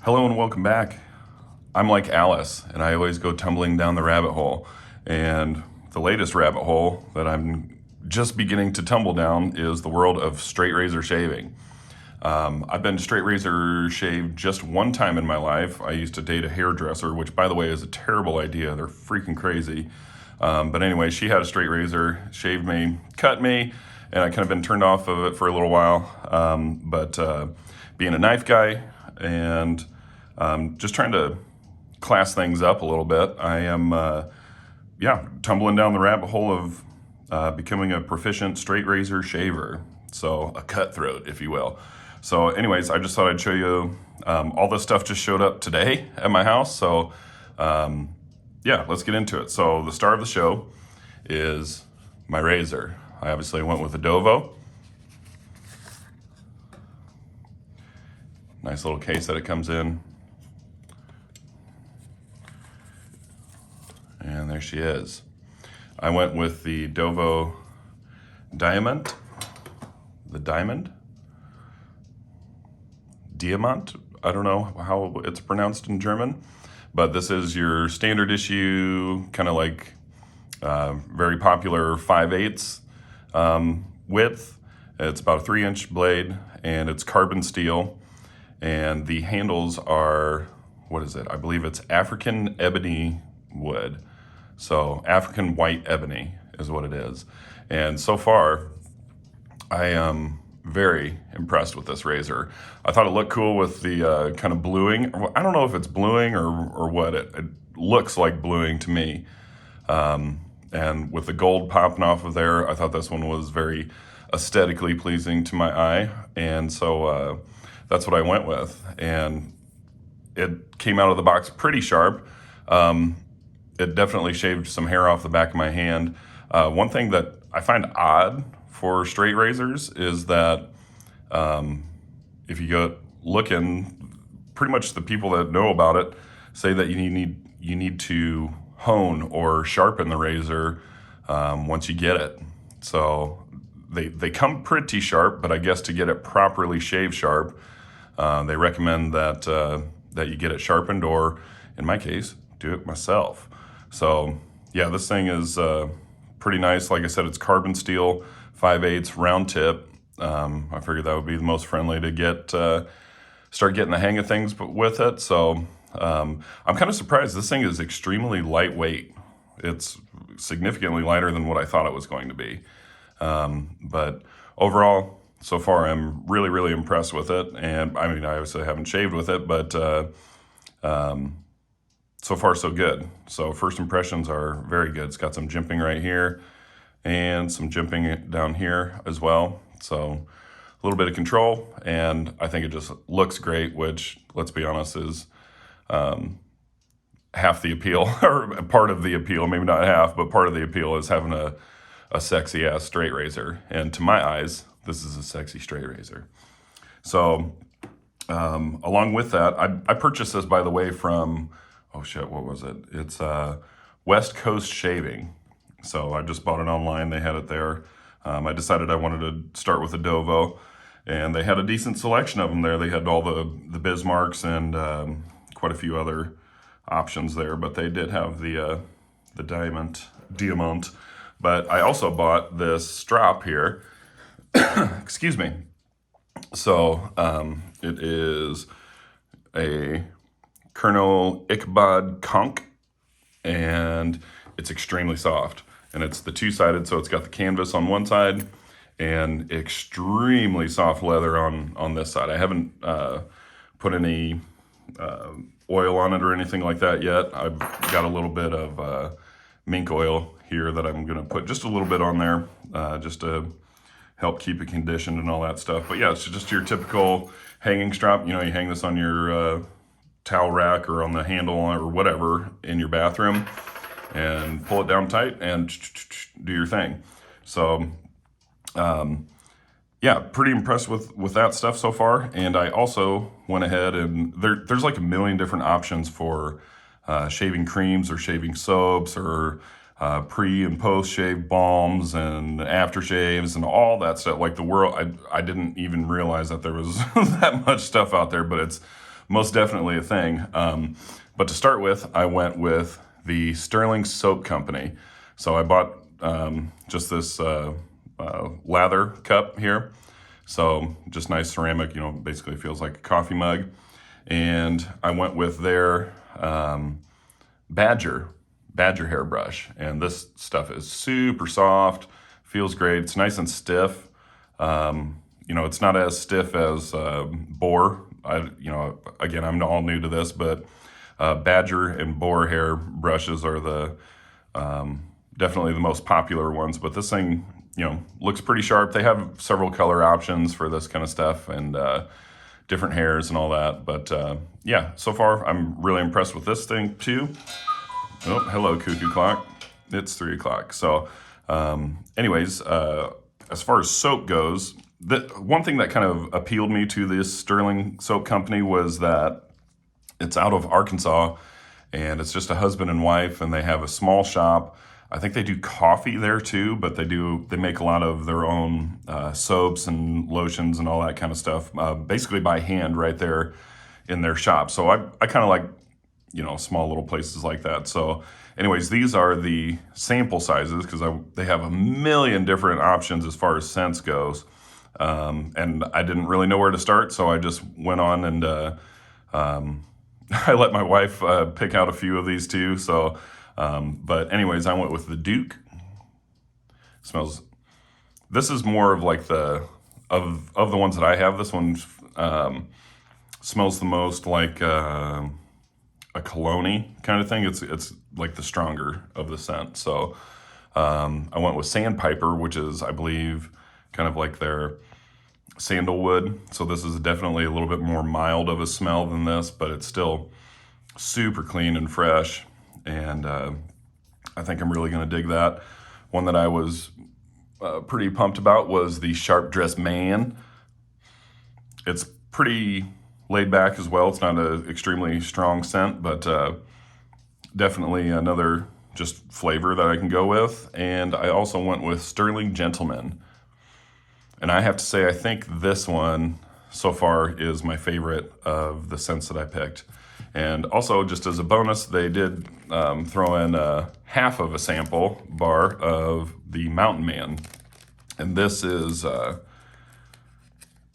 Hello and welcome back. I'm like Alice, and I always go tumbling down the rabbit hole. And the latest rabbit hole that I'm just beginning to tumble down is the world of straight razor shaving. I've been straight razor shaved just one time in my life. I used to date a hairdresser, which, by the way, is a terrible idea. They're freaking crazy. But anyway, she had a straight razor, shaved me, cut me, and I kind of been turned off of it for a little while. But being a knife guy and just trying to class things up a little bit, I am, tumbling down the rabbit hole of becoming a proficient straight razor shaver. So a cutthroat, if you will. So anyways, I just thought I'd show you, all this stuff just showed up today at my house. So let's get into it. So the star of the show is my razor. I obviously went with a Dovo. Nice little case that it comes in. And there she is. I went with the Dovo Diamant. The Diamond? Diamant? I don't know how it's pronounced in German, but this is your standard issue, kind of like very popular 5/8 width. It's about a 3-inch blade, and it's carbon steel, and the handles are, what is it? I believe it's African ebony wood. So African white ebony is what it is. And so far, I am very impressed with this razor. I thought it looked cool with the kind of bluing. I don't know if it's bluing or what. It looks like bluing to me. And with the gold popping off of there, I thought this one was very aesthetically pleasing to my eye. And so that's what I went with. And it came out of the box pretty sharp. It definitely shaved some hair off the back of my hand. One thing that I find odd for straight razors is that if you go looking, pretty much the people that know about it say that you need to hone or sharpen the razor once you get it. So they come pretty sharp, but I guess to get it properly shave sharp, they recommend that you get it sharpened, or in my case, do it myself. So yeah, this thing is pretty nice. Like I said, it's carbon steel, 5/8 round tip. I figured that would be the most friendly to get start getting the hang of things with it. So I'm kind of surprised. This thing is extremely lightweight. It's significantly lighter than what I thought it was going to be. But overall, so far, I'm really, really impressed with it. And I mean, I obviously haven't shaved with it, but so far so good. So first impressions are very good. It's got some jimping right here and some jimping down here as well. So a little bit of control, and I think it just looks great, which, let's be honest, is half the appeal, or part of the appeal. Maybe not half, but part of the appeal is having a sexy ass straight razor. And to my eyes, this is a sexy straight razor. So along with that, I purchased this, by the way, from, oh shit, what was it? It's West Coast Shaving. So I just bought it online. They had it there. I decided I wanted to start with a Dovo, and they had a decent selection of them there. They had all the Bismarcks and quite a few other options there, but they did have the Diamant. But I also bought this strop here. Excuse me. So it is a Colonel Ichabod conch, and it's extremely soft. And it's the two-sided, so it's got the canvas on one side and extremely soft leather on this side. I haven't put any oil on it or anything like that yet. I've got a little bit of mink oil here that I'm gonna put just a little bit on there, just to help keep it conditioned and all that stuff. But yeah, it's just your typical hanging strap. You know, you hang this on your towel rack or on the handle or whatever in your bathroom, and pull it down tight and do your thing. So pretty impressed with that stuff so far. And I also went ahead and there's like a million different options for shaving creams or shaving soaps or pre and post shave balms and aftershaves and all that stuff. Like the world, I didn't even realize that there was that much stuff out there, but it's most definitely a thing. But to start with, I went with the Sterling Soap Company. So I bought just this lather cup here. So just nice ceramic, basically feels like a coffee mug. And I went with their Badger hairbrush. And this stuff is super soft, feels great. It's nice and stiff. It's not as stiff as boar. Again, I'm all new to this, but Badger and boar hair brushes are the definitely the most popular ones. But this thing, looks pretty sharp. They have several color options for this kind of stuff and different hairs and all that. But yeah, so far I'm really impressed with this thing too. Oh, hello, cuckoo clock. It's 3 o'clock. So anyways, as far as soap goes, one thing that kind of appealed me to this Sterling Soap Company was that it's out of Arkansas, and it's just a husband and wife, and they have a small shop. I think they do coffee there too, but they make a lot of their own soaps and lotions and all that kind of stuff, basically by hand right there in their shop. So I kind of like, small little places like that. So anyways, these are the sample sizes because they have a million different options as far as scents goes. And I didn't really know where to start, so I just went on and I let my wife pick out a few of these too. So, but anyways, I went with the Duke. This is more of like of the ones that I have. This one smells the most like a cologne kind of thing. It's like the stronger of the scent. So I went with Sandpiper, which is, I believe, kind of like their sandalwood. So this is definitely a little bit more mild of a smell than this, but it's still super clean and fresh. And I think I'm really going to dig that. One that I was pretty pumped about was the Sharp Dressed Man. It's pretty laid back as well. It's not an extremely strong scent, but definitely another just flavor that I can go with. And I also went with Sterling Gentleman. And I have to say, I think this one so far is my favorite of the scents that I picked. And also, just as a bonus, they did throw in half of a sample bar of the Mountain Man. And this is kind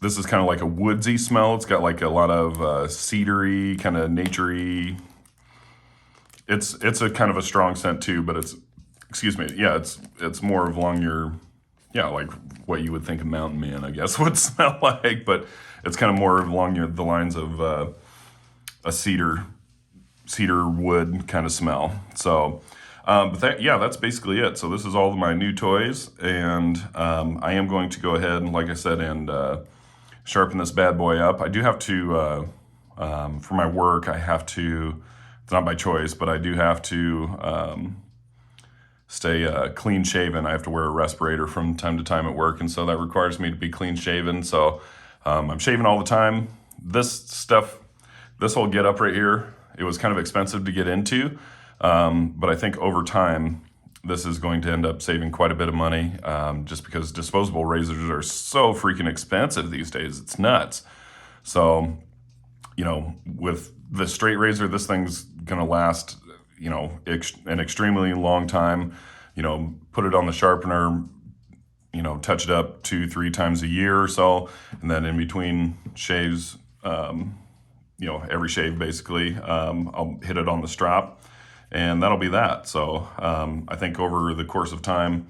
of like a woodsy smell. It's got like a lot of cedary, kind of naturey. It's a kind of a strong scent too, but it's more of along your, like what you would think a Mountain Man, I guess, would smell like. But it's kind of more along the lines of a cedar wood kind of smell. So, but that's basically it. So this is all of my new toys, and I am going to go ahead, like I said, and sharpen this bad boy up. I do have to, for my work, it's not by choice, but I do have to stay clean shaven. I have to wear a respirator from time to time at work, and so that requires me to be clean shaven. So I'm shaving all the time. This whole get up right here, it was kind of expensive to get into, but I think over time, this is going to end up saving quite a bit of money, just because disposable razors are so freaking expensive these days. It's nuts. So, with the straight razor, this thing's gonna last, an extremely long time. Put it on the sharpener, touch it up 2-3 times a year or so, and then in between shaves, every shave basically, I'll hit it on the strop, and that'll be that. So I think over the course of time,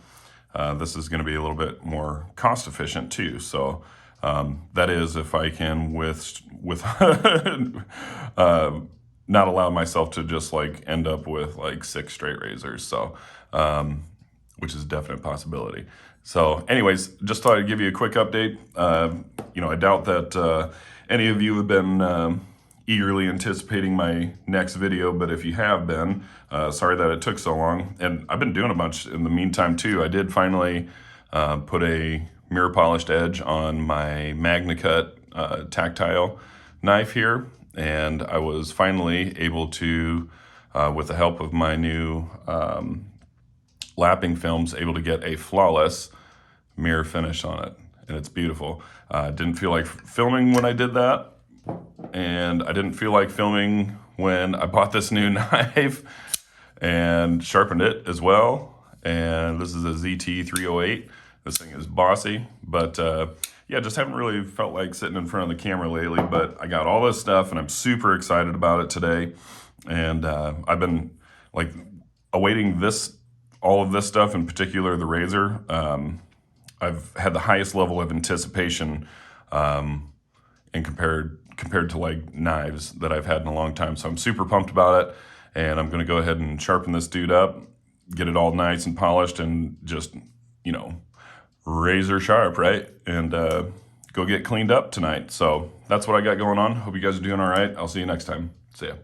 this is going to be a little bit more cost efficient too. So that is if I can with not allow myself to just like end up with like 6 straight razors. So which is a definite possibility. So anyways, just thought I'd give you a quick update. I doubt that any of you have been eagerly anticipating my next video, but if you have been, sorry that it took so long. And I've been doing a bunch in the meantime too. I did finally put a mirror polished edge on my MagnaCut tactile knife here, and I was finally able to, with the help of my new lapping films, able to get a flawless mirror finish on it, and it's beautiful. Didn't feel like filming when I did that, and I didn't feel like filming when I bought this new knife and sharpened it as well. And this is a ZT-308. This thing is bossy, but yeah, just haven't really felt like sitting in front of the camera lately, but I got all this stuff and I'm super excited about it today. And I've been like awaiting all of this stuff, in particular the razor. I've had the highest level of anticipation and compared to like knives that I've had in a long time. So I'm super pumped about it, and I'm gonna go ahead and sharpen this dude up, get it all nice and polished, and just, razor sharp, right? And go get cleaned up tonight. So that's what I got going on. Hope you guys are doing all right. I'll see you next time. See ya.